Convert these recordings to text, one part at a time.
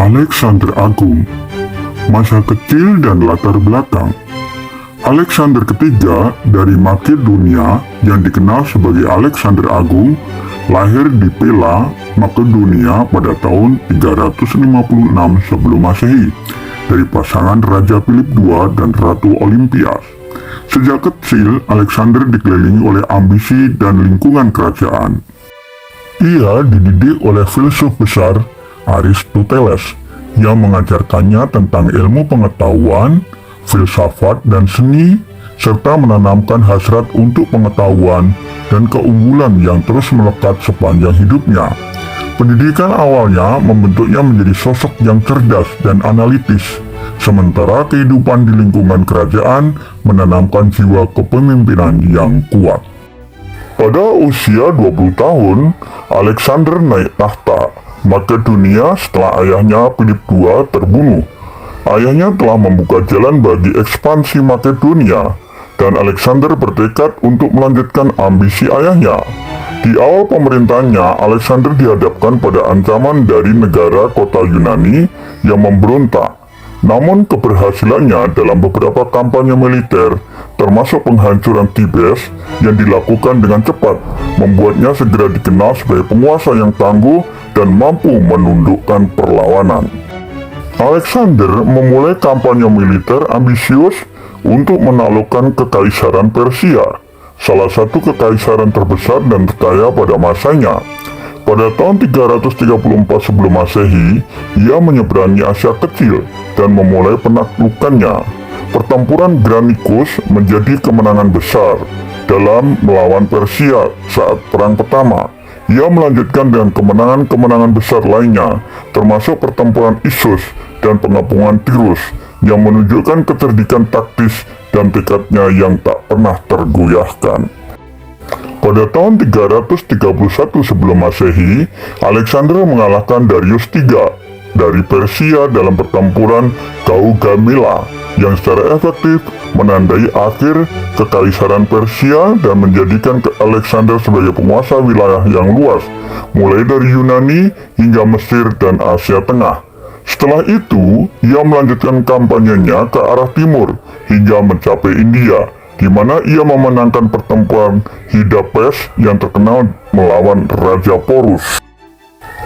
Alexander Agung. Masa kecil dan latar belakang. Alexander III dari Makedonia yang dikenal sebagai Alexander Agung lahir di Pella, Makedonia pada tahun 356 sebelum Masehi dari pasangan Raja Philip II dan Ratu Olympias. Sejak kecil, Alexander dikelilingi oleh ambisi dan lingkungan kerajaan. Ia dididik oleh filsuf besar Aristoteles yang mengajarkannya tentang ilmu pengetahuan, filsafat dan seni, serta menanamkan hasrat untuk pengetahuan dan keunggulan yang terus melekat sepanjang hidupnya. Pendidikan awalnya membentuknya menjadi sosok yang cerdas dan analitis, sementara kehidupan di lingkungan kerajaan menanamkan jiwa kepemimpinan yang kuat. Pada usia 20 tahun, Alexander naik tahta Makedonia setelah ayahnya Philip II terbunuh. Ayahnya telah membuka jalan bagi ekspansi Makedonia, dan Alexander bertekad untuk melanjutkan ambisi ayahnya. Di awal pemerintahannya, Alexander dihadapkan pada ancaman dari negara kota Yunani yang memberontak. Namun keberhasilannya dalam beberapa kampanye militer, termasuk penghancuran Thebes yang dilakukan dengan cepat, membuatnya segera dikenal sebagai penguasa yang tangguh dan mampu menundukkan perlawanan. Alexander memulai kampanye militer ambisius untuk menaklukkan Kekaisaran Persia, salah satu kekaisaran terbesar dan terkaya pada masanya. Pada tahun 334 sebelum Masehi, ia menyeberangi Asia Kecil dan memulai penaklukannya. Pertempuran Granicus menjadi kemenangan besar dalam melawan Persia saat Perang Pertama. Ia melanjutkan dengan kemenangan-kemenangan besar lainnya, termasuk pertempuran Issus dan pengepungan Tirus, yang menunjukkan kecerdikan taktis dan tekadnya yang tak pernah tergoyahkan. Pada tahun 331 sebelum Masehi, Alexander mengalahkan Darius III dari Persia dalam pertempuran Gaugamela yang secara efektif menandai akhir Kekaisaran Persia dan menjadikan Alexander sebagai penguasa wilayah yang luas, mulai dari Yunani hingga Mesir dan Asia Tengah. Setelah itu, ia melanjutkan kampanyenya ke arah timur hingga mencapai India, di mana ia memenangkan pertempuran Hydapes yang terkenal melawan Raja Porus.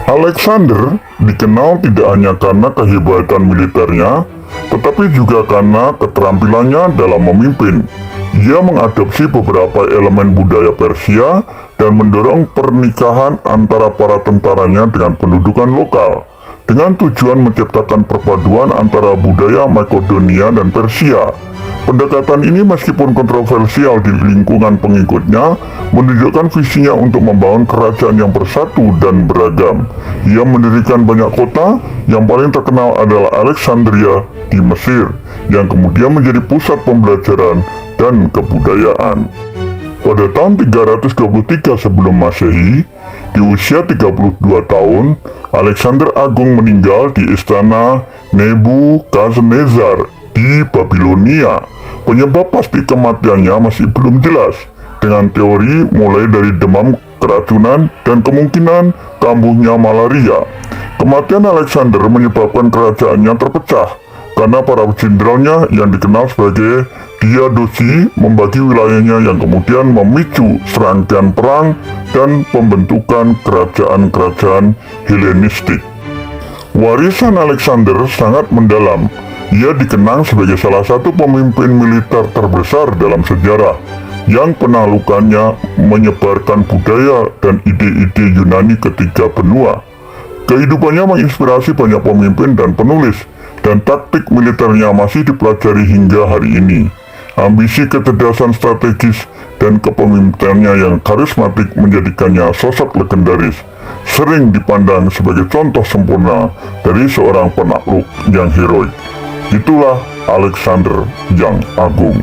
Alexander dikenal tidak hanya karena kehebatan militernya, tetapi juga karena keterampilannya dalam memimpin. Ia mengadopsi beberapa elemen budaya Persia dan mendorong pernikahan antara para tentaranya dengan pendudukan lokal, dengan tujuan menciptakan perpaduan antara budaya Makedonia dan Persia. Pendekatan ini meskipun kontroversial di lingkungan pengikutnya, menunjukkan visinya untuk membangun kerajaan yang bersatu dan beragam. Ia mendirikan banyak kota, yang paling terkenal adalah Alexandria di Mesir, yang kemudian menjadi pusat pembelajaran dan kebudayaan. Pada tahun 323 sebelum Masehi, di usia 32 tahun, Alexander Agung meninggal di istana Nebukadnezar di Babilonia. Penyebab pasti kematiannya masih belum jelas, dengan teori mulai dari demam keracunan dan kemungkinan kambuhnya malaria. Kematian Alexander menyebabkan kerajaannya terpecah, karena para jenderalnya yang dikenal sebagai Diadochi membagi wilayahnya, yang kemudian memicu serangkaian perang dan pembentukan kerajaan-kerajaan Helenistik. Warisan Alexander sangat mendalam. Ia dikenang sebagai salah satu pemimpin militer terbesar dalam sejarah, yang penaklukannya menyebarkan budaya dan ide-ide Yunani ke tiga benua. Kehidupannya menginspirasi banyak pemimpin dan penulis, dan taktik militernya masih dipelajari hingga hari ini. Ambisi, kecerdasan strategis, dan kepemimpinannya yang karismatik menjadikannya sosok legendaris, sering dipandang sebagai contoh sempurna dari seorang penakluk yang heroik. Itulah Alexander yang Agung.